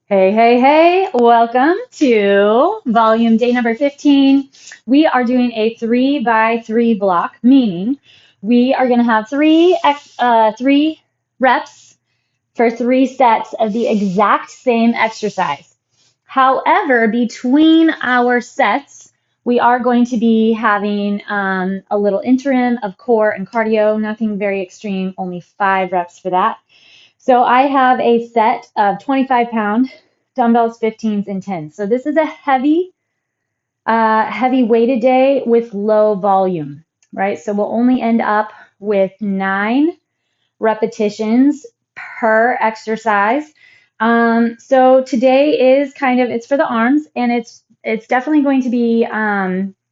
Hey, hey, hey, welcome to volume day number 15. We are doing a 3 by 3 block, meaning we are going to have three reps for 3 sets of the exact same exercise. However, between our sets, we are going to be having a little interim of core and cardio, nothing very extreme, only 5 reps for that. So I have a set of 25-pound dumbbells, 15s, and 10s. So this is a heavy weighted day with low volume, right? So we'll only end up with 9 repetitions per exercise. So today is it's for the arms, and it's definitely going to be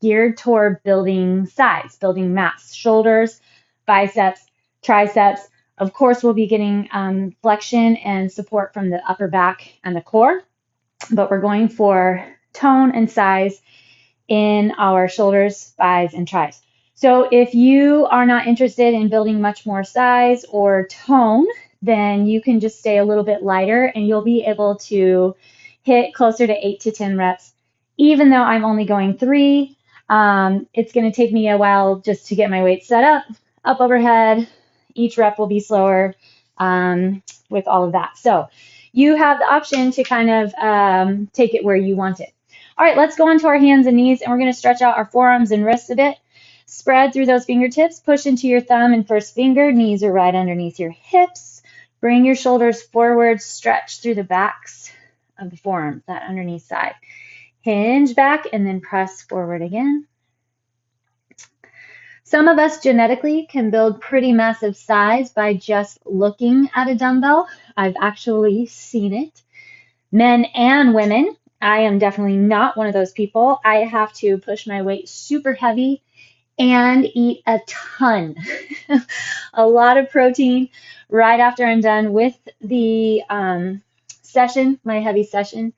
geared toward building size, building mass, shoulders, biceps, triceps. Of course, we'll be getting flexion and support from the upper back and the core, but we're going for tone and size in our shoulders, thighs, and tris. So if you are not interested in building much more size or tone, then you can just stay a little bit lighter and you'll be able to hit closer to 8 to 10 reps. Even though I'm only going 3, it's going to take me a while just to get my weight set up overhead. Each rep will be slower with all of that. So you have the option to kind of take it where you want it. All right, let's go onto our hands and knees, and we're going to stretch out our forearms and wrists a bit. Spread through those fingertips, push into your thumb and first finger. Knees are right underneath your hips. Bring your shoulders forward, stretch through the backs of the forearms, that underneath side. Hinge back and then press forward again. Some of us genetically can build pretty massive size by just looking at a dumbbell. I've actually seen it. Men and women. I am definitely not one of those people. I have to push my weight super heavy and eat a ton, a lot of protein right after I'm done with the session, my heavy session.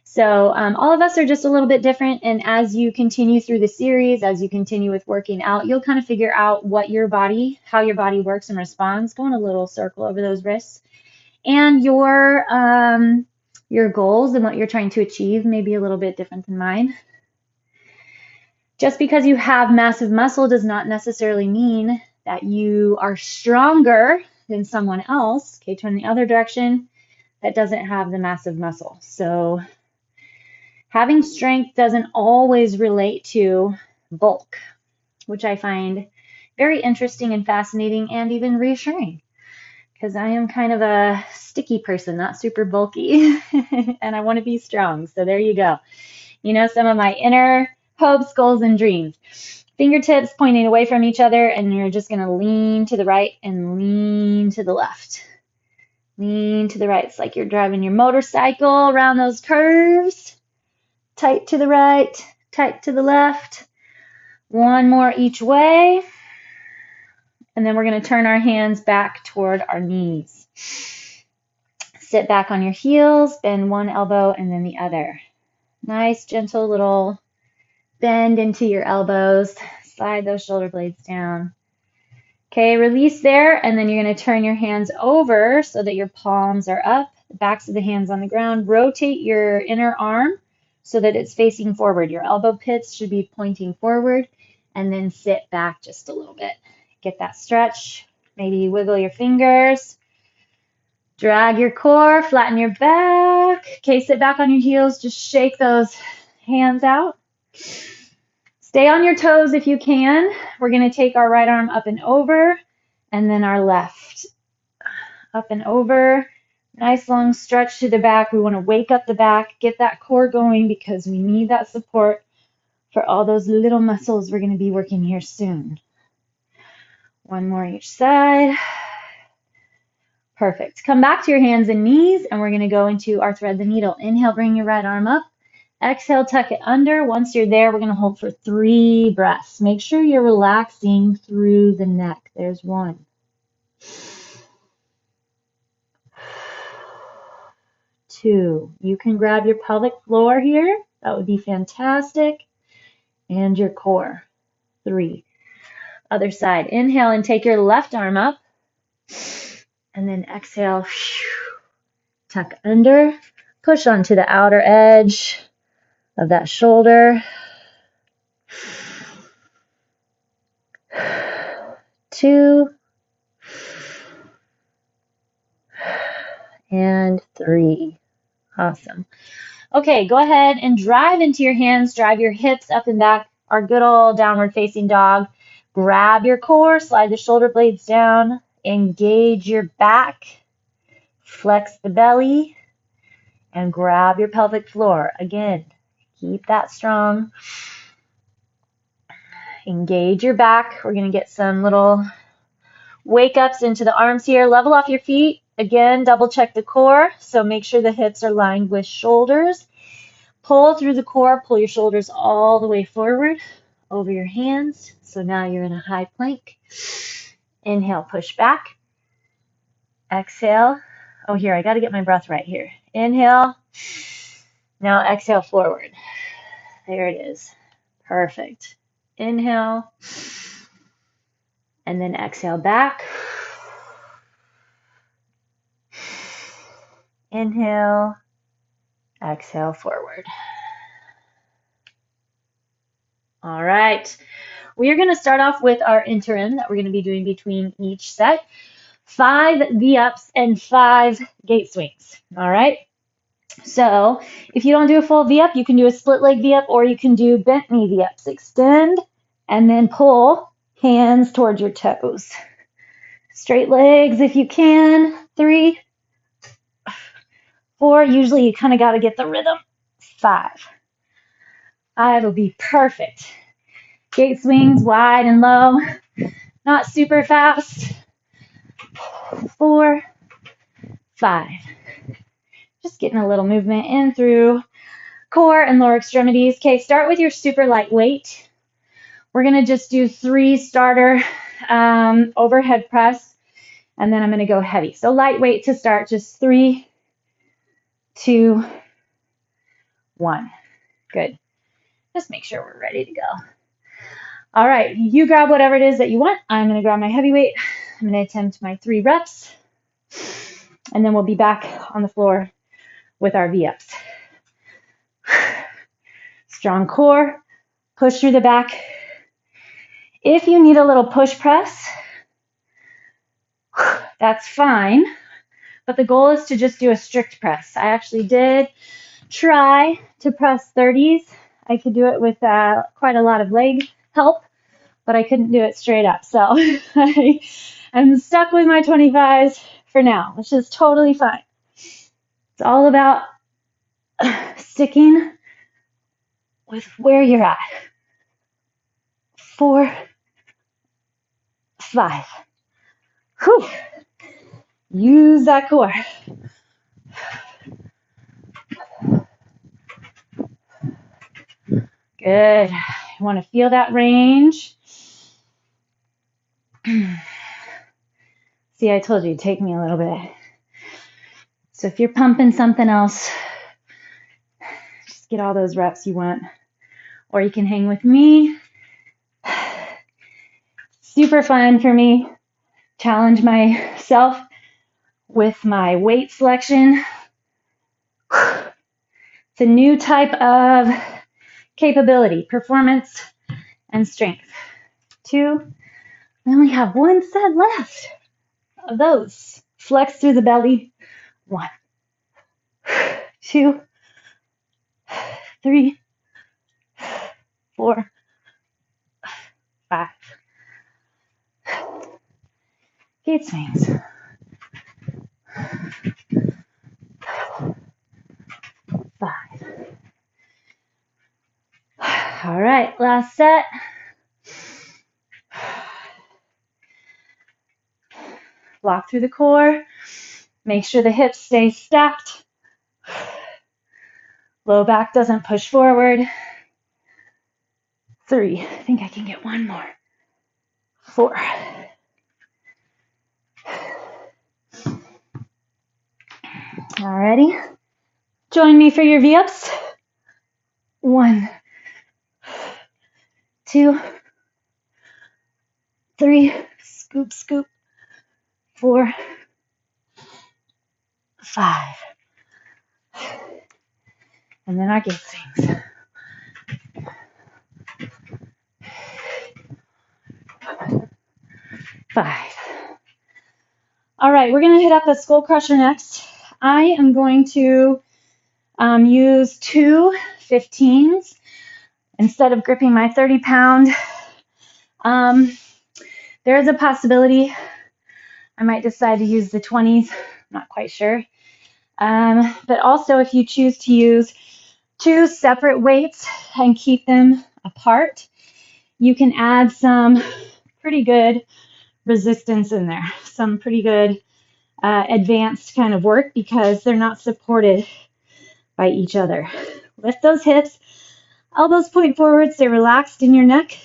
So all of us are just a little bit different. And as you continue through the series, as you continue with working out, you'll kind of figure out how your body works and responds. Go in a little circle over those wrists. And your goals and what you're trying to achieve may be a little bit different than mine. Just because you have massive muscle does not necessarily mean that you are stronger than someone else. Okay, turn the other direction that doesn't have the massive muscle. So having strength doesn't always relate to bulk, which I find very interesting and fascinating and even reassuring, because I am kind of a sticky person, not super bulky, and I want to be strong. So there you go. You know, some of my inner hopes, goals, and dreams. Fingertips pointing away from each other, and you're just going to lean to the right and lean to the left. Lean to the right. It's like you're driving your motorcycle around those curves. Tight to the right, tight to the left. One more each way. And then we're going to turn our hands back toward our knees. Sit back on your heels, bend one elbow and then the other. Nice, gentle little bend into your elbows. Slide those shoulder blades down. Okay, release there, and then you're going to turn your hands over so that your palms are up, the backs of the hands on the ground. Rotate your inner arm so that it's facing forward. Your elbow pits should be pointing forward, and then sit back just a little bit. Get that stretch. Maybe wiggle your fingers. Drag your core, flatten your back. Okay, sit back on your heels. Just shake those hands out. Stay on your toes if you can. We're going to take our right arm up and over, and then our left. Up and over. Nice long stretch to the back. We want to wake up the back, get that core going because we need that support for all those little muscles we're going to be working here soon. One more each side. Perfect. Come back to your hands and knees, and we're going to go into our thread the needle. Inhale, bring your right arm up. Exhale, tuck it under. Once you're there, we're going to hold for 3 breaths. Make sure you're relaxing through the neck. There's 1. 2. You can grab your pelvic floor here. That would be fantastic. And your core. 3. Other side. Inhale and take your left arm up. And then exhale. Tuck under. Push onto the outer edge of that shoulder. 2 and 3. Awesome. Okay, go ahead and drive into your hands, drive your hips up and back, our good old downward facing dog. Grab your core, slide the shoulder blades down, engage your back, flex the belly, and grab your pelvic floor. Again, keep that strong. Engage your back. We're going to get some little wake ups into the arms here. Level off your feet. Again, double check the core. So make sure the hips are lined with shoulders. Pull through the core. Pull your shoulders all the way forward over your hands. So now you're in a high plank. Inhale, push back. Exhale. Oh, here, I got to get my breath right here. Inhale. Now exhale forward. There it is. Perfect. Inhale. And then exhale back. Inhale. Exhale forward. All right. We are going to start off with our interim that we're going to be doing between each set. 5 V-ups and 5 gate swings. All right. So if you don't do a full V-up, you can do a split leg V-up or you can do bent knee V-ups. Extend and then pull hands towards your toes. Straight legs if you can. 3, 4. Usually you kind of got to get the rhythm. 5. 5 will be perfect. Gate swings wide and low, not super fast. 4, 5. Just getting a little movement in through core and lower extremities. Okay, start with your super light weight. We're going to just do 3 starter overhead press, and then I'm going to go heavy. So lightweight to start, just 3, 2, 1. Good. Just make sure we're ready to go. All right, you grab whatever it is that you want. I'm going to grab my heavyweight. I'm going to attempt my 3 reps, and then we'll be back on the floor with our V-ups. Strong core, push through the back. If you need a little push press, that's fine, but the goal is to just do a strict press. I actually did try to press 30s. I could do it with quite a lot of leg help, but I couldn't do it straight up. So I'm stuck with my 25s for now, which is totally fine. It's all about sticking with where you're at. 4, 5. Whew. Use that core. Good. You want to feel that range. See, I told you it'd take me a little bit. So if you're pumping something else, just get all those reps you want. Or you can hang with me. Super fun for me. Challenge myself with my weight selection. It's a new type of capability, performance, and strength. 2. We only have 1 set left of those. Flex through the belly. 1, 2, 3, 4, 5. Gate swings. 5. All right, last set. Lock through the core. Make sure the hips stay stacked. Low back doesn't push forward. 3. I think I can get 1 more. 4. Alrighty. Join me for your V-ups. 1, 2, 3. Scoop, scoop. 4, 5. And then our gate swings. 5. All right, we're going to hit up the skull crusher next. I am going to use 2 15s instead of gripping my 30-pound. There is a possibility I might decide to use the 20s. I'm not quite sure. But also, if you choose to use 2 separate weights and keep them apart, you can add some pretty good resistance in there, some pretty good advanced kind of work because they're not supported by each other. Lift those hips, elbows point forward, stay relaxed in your neck.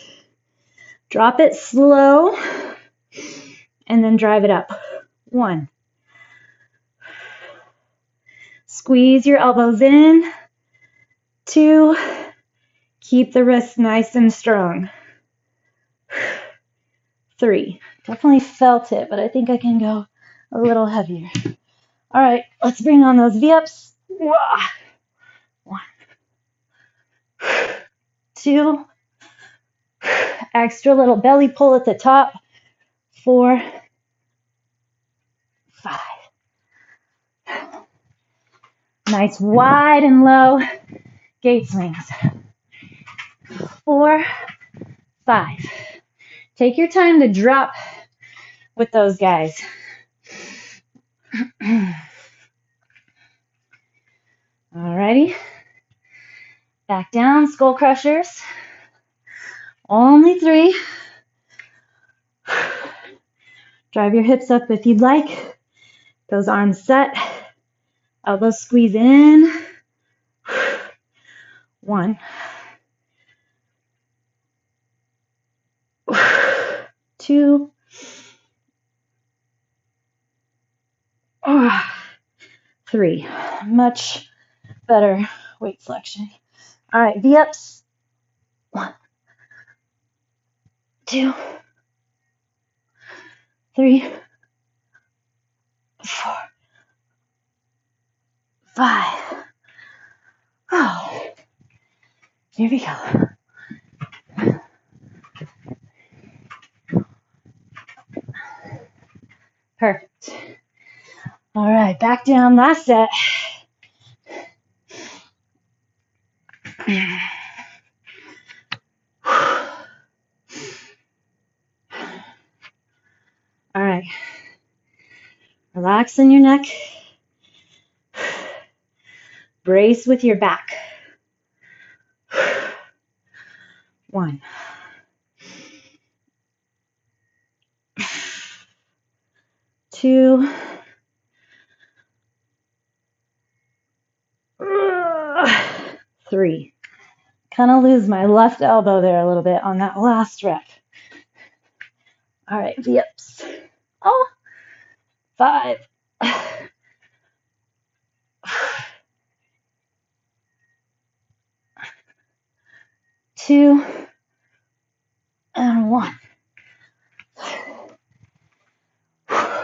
Drop it slow, and then drive it up. 1. Squeeze your elbows in. 2. Keep the wrists nice and strong. 3. Definitely felt it, but I think I can go a little heavier. All right, let's bring on those V-ups. 1. 2. Extra little belly pull at the top. 4. 5. Nice wide and low gate swings. 4. 5. Take your time to drop with those guys. Alrighty. Back down, skull crushers. Only 3. Drive your hips up if you'd like. Those arms set. Elbows squeeze in. 1. 2. 3. Much better weight selection. All right, V-ups. 1, 2, 3, 4, 5. Oh, here we go. Perfect. All right, back down, last set. All right. Relax in your neck. Brace with your back. 1. 2. 3. Kind of lose my left elbow there a little bit on that last rep. All right, V-ups. 5. 2. And 1. 5.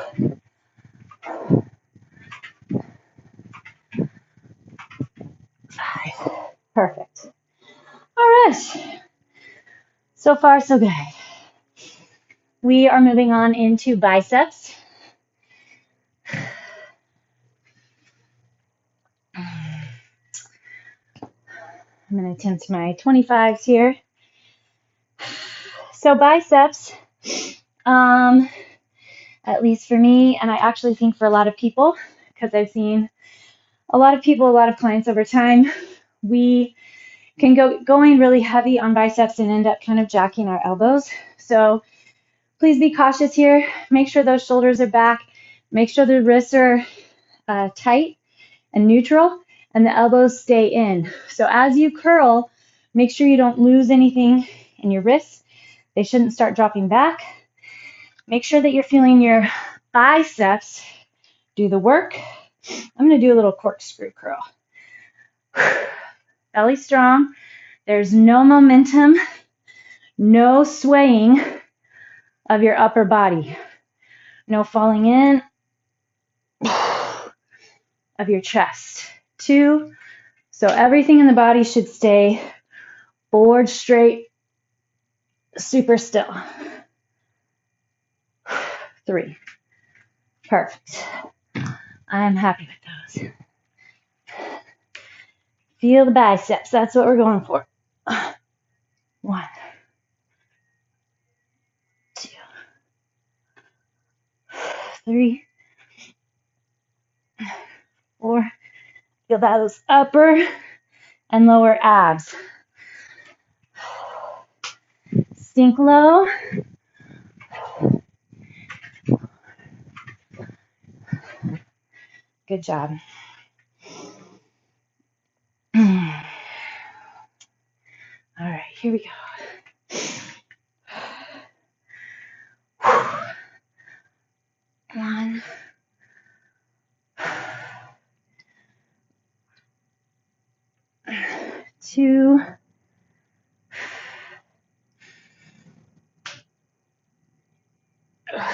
Perfect. All right. So far, so good. We are moving on into biceps. I'm going to attempt my 25s here. So biceps, at least for me, and I actually think for a lot of people, because I've seen a lot of people, a lot of clients over time, we can going really heavy on biceps and end up kind of jacking our elbows. So please be cautious here. Make sure those shoulders are back. Make sure the wrists are tight and neutral, and the elbows stay in. So as you curl, make sure you don't lose anything in your wrists. They shouldn't start dropping back. Make sure that you're feeling your biceps do the work. I'm going to do a little corkscrew curl. Belly strong. There's no momentum, no swaying of your upper body. No falling in of your chest. 2. So everything in the body should stay forward, straight, super still. 3. Perfect. I'm happy with those. Feel the biceps. That's what we're going for. 1, 2, 3, 4. Feel those upper and lower abs. Sink low. Good job. All right, here we go. 1, 2, 3.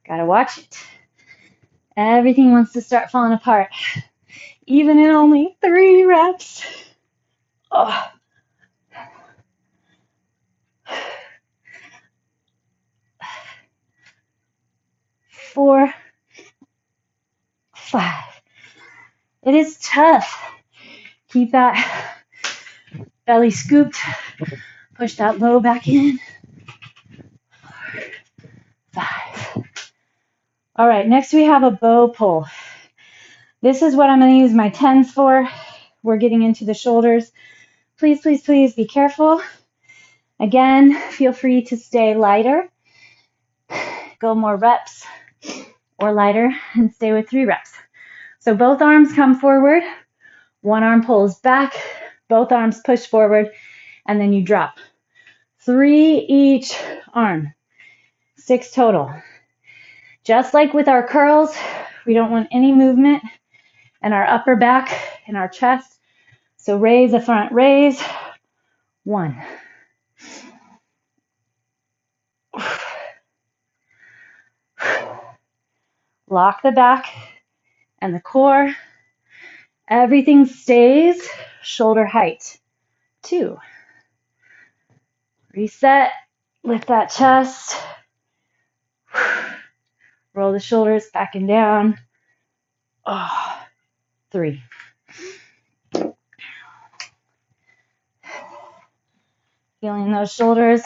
Gotta watch it. Everything wants to start falling apart, even in only 3 reps. Oh. 4, 5. It is tough. Keep that belly scooped. Push that low back in. 4, 5. All right, next we have a bow pull. This is what I'm going to use my 10s for. We're getting into the shoulders. Please, please, please be careful. Again, feel free to stay lighter. Go more reps or lighter and stay with 3 reps. So both arms come forward. One arm pulls back. Both arms push forward. And then you drop. 3 each arm. 6 total. Just like with our curls, we don't want any movement in our upper back and our chest. So raise the front, raise. 1. Lock the back and the core. Everything stays shoulder height. 2. Reset, lift that chest. Roll the shoulders back and down. 3. Feeling those shoulders.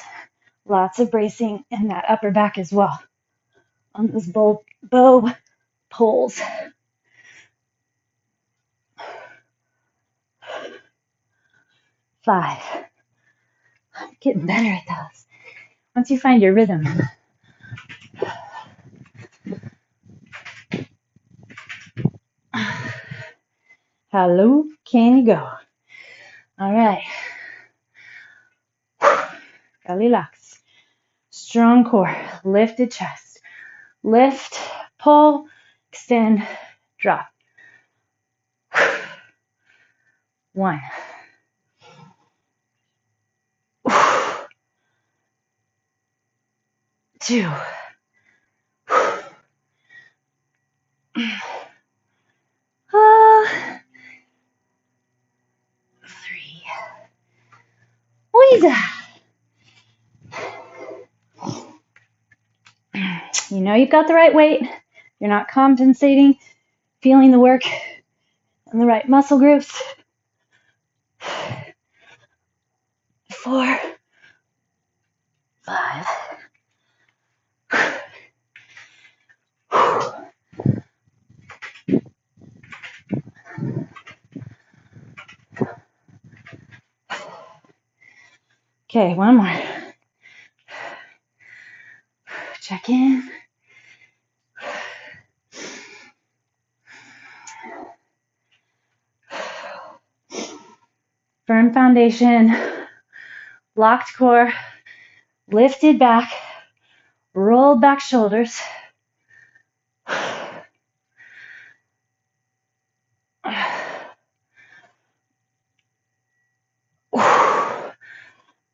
Lots of bracing in that upper back as well on those bow pulls. 5. I'm getting better at those. Once you find your rhythm. How can you go? All right. Belly locks. Strong core. Lifted chest. Lift, pull, extend, drop. 1. 2. 3. Squeeze. You know you've got the right weight. You're not compensating, feeling the work in the right muscle groups. 4, 5. Okay, one more. Check in. Firm foundation, locked core, lifted back, rolled back shoulders.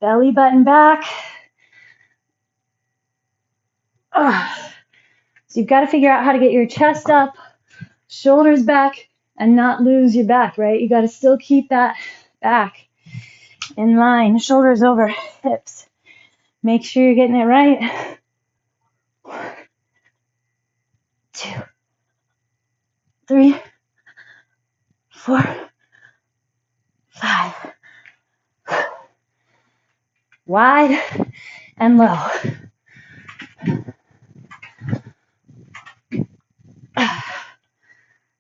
Belly button back. So you've got to figure out how to get your chest up shoulders back and not lose your back, right? You got to still keep that back in line, shoulders over hips. Make sure you're getting it right. 2, 3, 4, 5. Wide and low.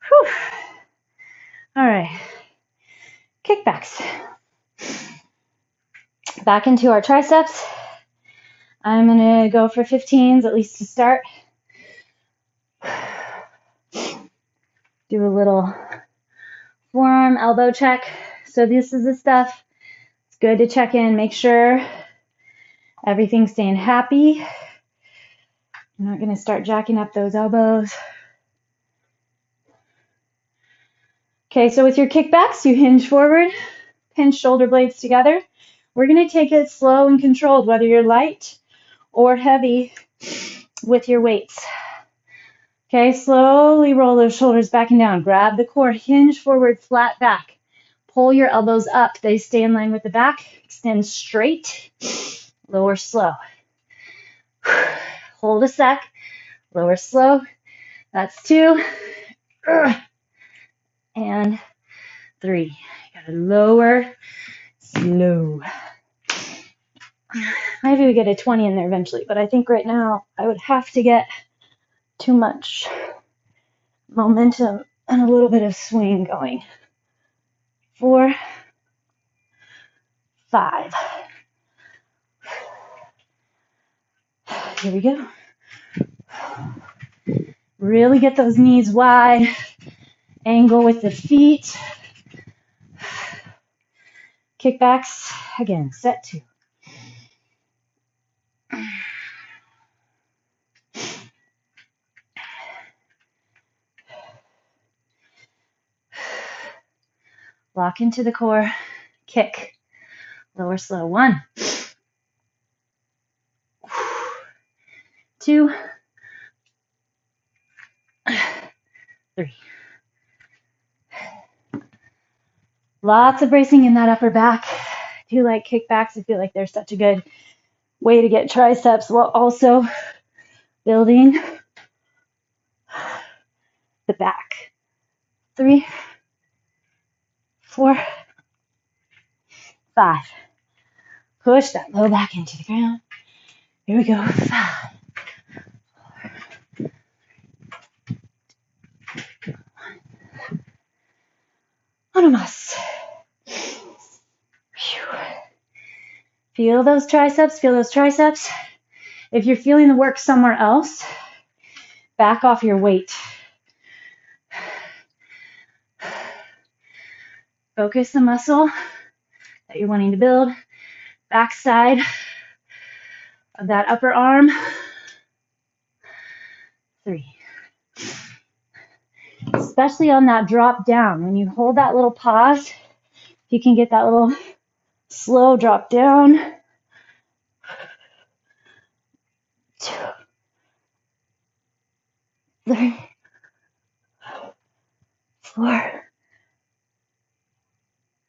Whew. All right, kickbacks. Back into our triceps. I'm gonna go for 15s at least to start. Do a little forearm elbow check. So this is the stuff. It's good to check in, make sure everything's staying happy. I'm not gonna start jacking up those elbows. Okay, so with your kickbacks, you hinge forward, pinch shoulder blades together. We're gonna take it slow and controlled, whether you're light or heavy with your weights. Okay, slowly roll those shoulders back and down. Grab the core, hinge forward, flat back. Pull your elbows up. They stay in line with the back. Extend straight, lower slow. Hold a sec, lower slow. That's 2. And 3. Gotta lower, slow. Maybe we get a 20 in there eventually, but I think right now I would have to get too much momentum and a little bit of swing going. 4, 5. Here we go. Really get those knees wide. Angle with the feet. Kickbacks. Again, set 2. Lock into the core. Kick. Lower slow. 1. 2. 3. Lots of bracing in that upper back. I do like kickbacks. I feel like they're such a good way to get triceps while also building the back. 3, 4, 5. Push that low back into the ground. Here we go. 5. 1 más. Feel those triceps, feel those triceps. If you're feeling the work somewhere else, back off your weight. Focus the muscle that you're wanting to build. Back side of that upper arm. 3. Especially on that drop down. When you hold that little pause, you can get that little slow drop down. 2, 3, 4,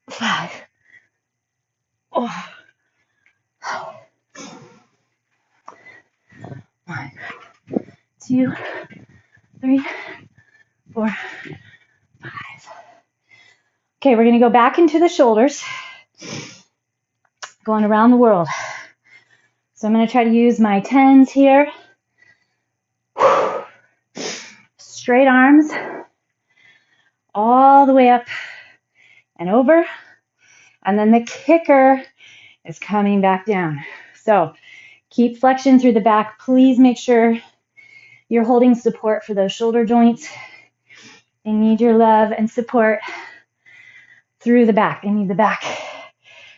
5. Oh. 1, 2, 3, 4, 5. Okay, we're going to go back into the shoulders, going around the world. So I'm going to try to use my 10s here. Straight arms all the way up and over. And then the kicker is coming back down. So keep flexion through the back. Please make sure you're holding support for those shoulder joints. They need your love and support through the back. They need the back.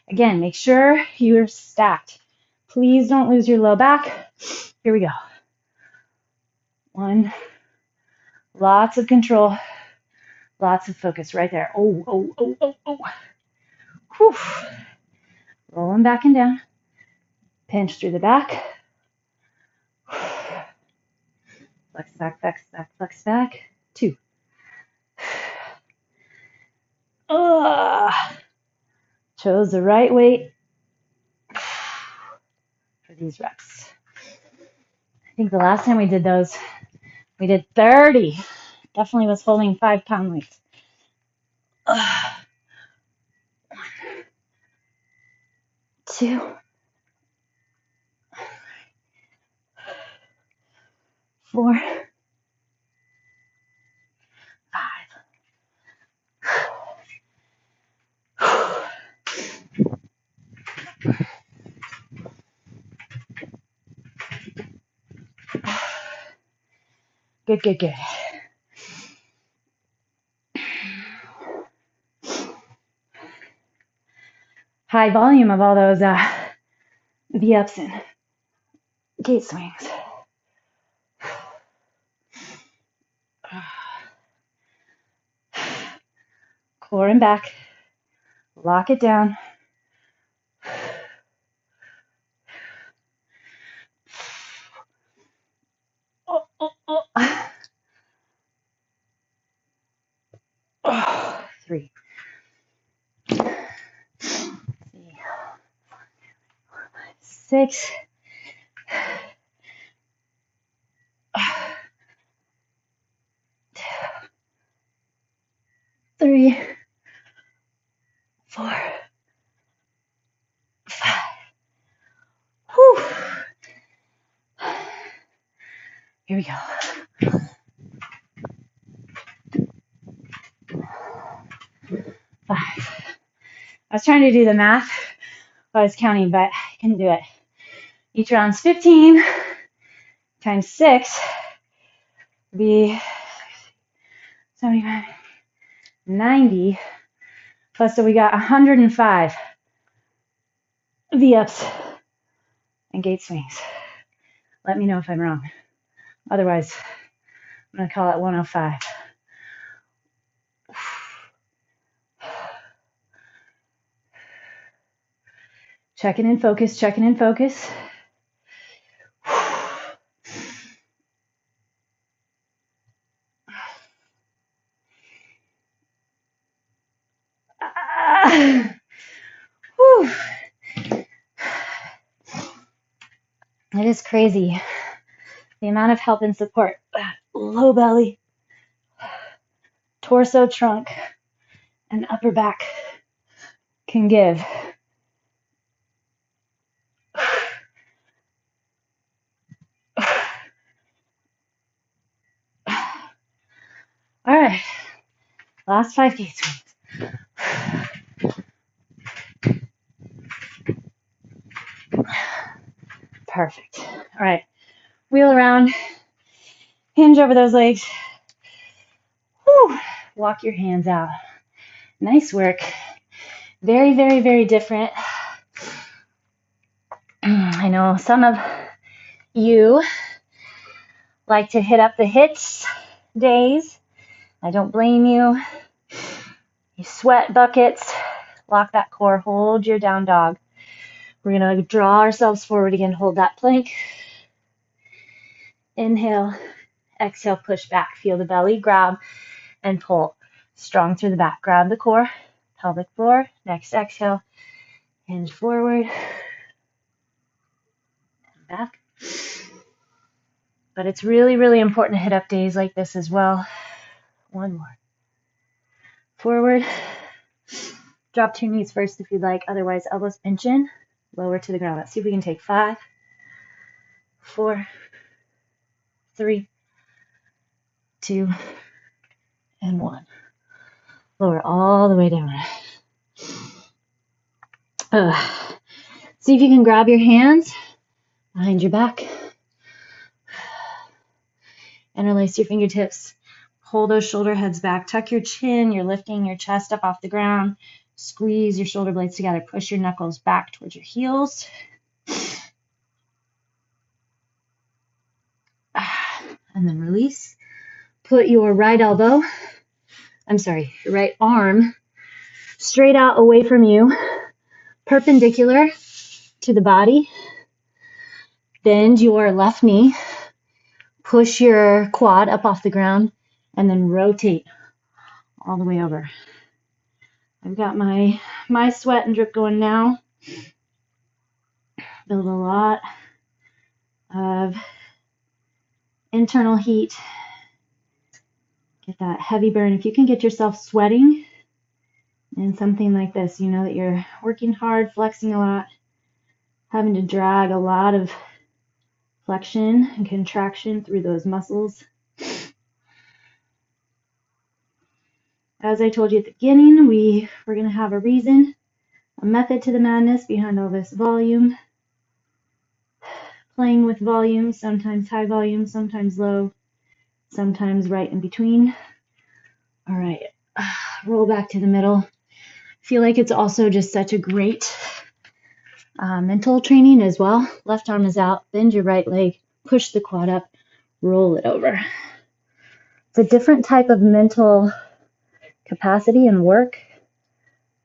Again, make sure you're stacked. Please don't lose your low back. Here we go. 1. Lots of control. Lots of focus right there. Oh, oh, oh, oh, oh. Whew. Rolling back and down. Pinch through the back. Flex back, flex back, flex back. 2. Chose the right weight for these reps. I think the last time we did those, we did 30. Definitely was holding 5-pound weights. 1, 2, 4, 5. Good, good, good. High volume of all those V-ups and gate swings. Core and back. Lock it down. Oh, oh, oh. 3. 6. 3, 4, 5. Whew. Here we go. 5. I was trying to do the math while I was counting, but I couldn't do it. Each round's 15 times 6 would be 75, 90. Plus, so we got 105 V-ups and gate swings. Let me know if I'm wrong. Otherwise, I'm going to call it 105. Checking in focus, checking in focus. It is crazy the amount of help and support low belly, torso, trunk, and upper back can give. All right, last 5 gate swings. Perfect. All right, wheel around, hinge over those legs. Whew. Walk your hands out. Nice work. Very, very, very different. I know some of you like to hit up the hits days. I don't blame you. You sweat buckets. Lock that core. Hold your down dog. We're going to draw ourselves forward again. Hold that plank. Inhale. Exhale. Push back. Feel the belly. Grab and pull. Strong through the back. Grab the core. Pelvic floor. Next exhale. Hinge forward. And back. But it's really, really important to hit up days like this as well. 1 more. Forward. Drop to your knees first if you'd like. Otherwise, elbows pinch in. Lower to the ground. Let's see if we can take 5, 4, 3, 2, and 1. Lower all the way down. See if you can grab your hands behind your back. Interlace your fingertips. Pull those shoulder heads back. Tuck your chin. You're lifting your chest up off the ground. Squeeze your shoulder blades together. Push your knuckles back towards your heels. And then release. Put your right arm straight out away from you, perpendicular to the body. Bend your left knee. Push your quad up off the ground and then rotate all the way over. I've got my sweat and drip going now. Build a lot of internal heat. Get that heavy burn. If you can get yourself sweating in something like this, you know that you're working hard, flexing a lot, having to drag a lot of flexion and contraction through those muscles. As I told you at the beginning, we're going to have a reason, a method to the madness behind all this volume. Playing with volume, sometimes high volume, sometimes low, sometimes right in between. All right, roll back to the middle. Feel like it's also just such a great mental training as well. Left arm is out, bend your right leg, push the quad up, roll it over. It's a different type of mental capacity and work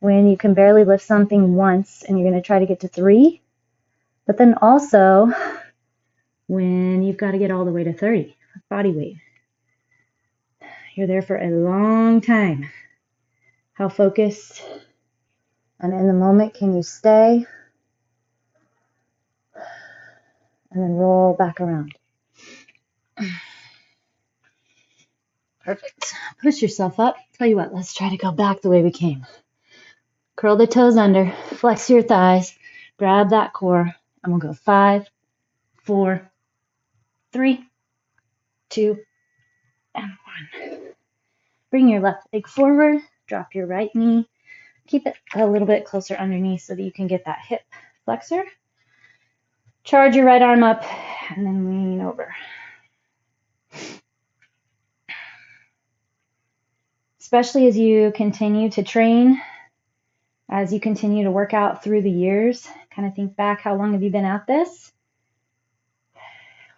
when you can barely lift something once and you're going to try to get to 3, but then also when you've got to get all the way to 30 body weight. You're there for a long time. How focused and in the moment can you stay? And then roll back around. Perfect. Push yourself up. Tell you what, let's try to go back the way we came. Curl the toes under, flex your thighs, grab that core, and we'll go 5, 4, 3, 2, and 1. Bring your left leg forward, drop your right knee, keep it a little bit closer underneath so that you can get that hip flexor. Charge your right arm up, and then lean over. Especially as you continue to train, as you continue to work out through the years, kind of think back, how long have you been at this?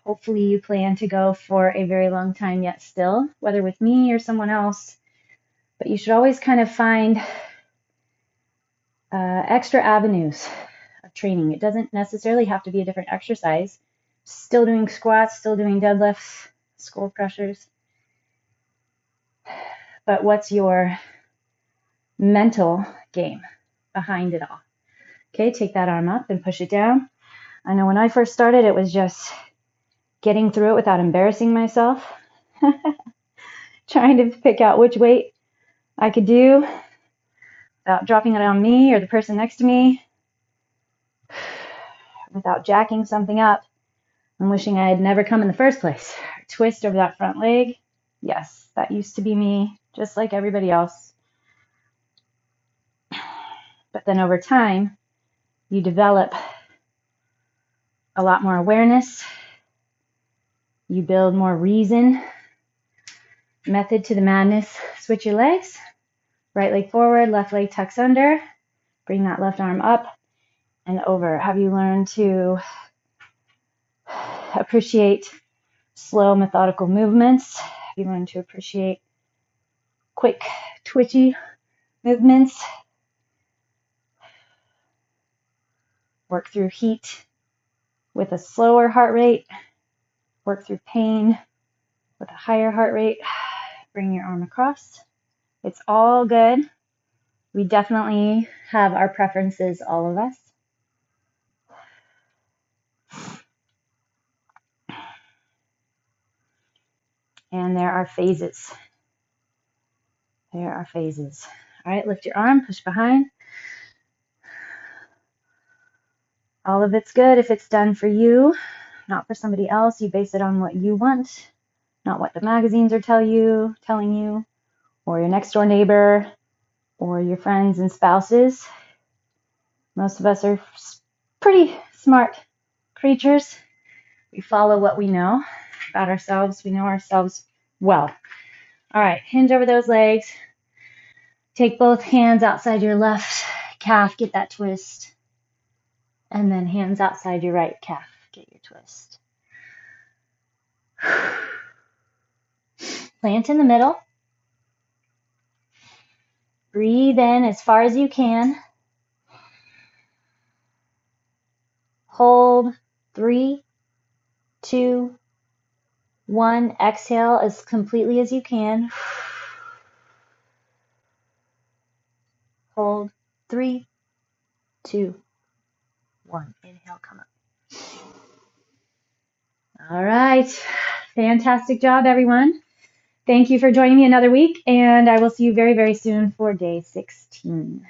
Hopefully you plan to go for a very long time yet still, whether with me or someone else. But you should always kind of find extra avenues of training. It doesn't necessarily have to be a different exercise. Still doing squats, still doing deadlifts, skull crushers. But what's your mental game behind it all? Okay, take that arm up and push it down. I know when I first started, it was just getting through it without embarrassing myself. Trying to pick out which weight I could do without dropping it on me or the person next to me, without jacking something up and wishing I had never come in the first place. Twist over that front leg. Yes, that used to be me, just like everybody else. But then over time, you develop a lot more awareness. You build more reason. Method to the madness. Switch your legs. Right leg forward, left leg tucks under. Bring that left arm up and over. Have you learned to appreciate slow, methodical movements? Have you learned to appreciate quick, twitchy movements? Work through heat with a slower heart rate. Work through pain with a higher heart rate. Bring your arm across. It's all good. We definitely have our preferences, all of us. And there are phases. There are phases. All right, lift your arm, push behind. All of it's good if it's done for you, not for somebody else. You base it on what you want, not what the magazines are telling you, or your next door neighbor, or your friends and spouses. Most of us are pretty smart creatures. We follow what we know about ourselves. We know ourselves well. All right, hinge over those legs. Take both hands outside your left calf, get that twist. And then hands outside your right calf, get your twist. Plant in the middle. Breathe in as far as you can. Hold. 3, 2, 1. Exhale as completely as you can. hold. 3, 2, 1. Inhale, come up. All right. Fantastic job, everyone. Thank you for joining me another week, and I will see you very, very soon for day 16.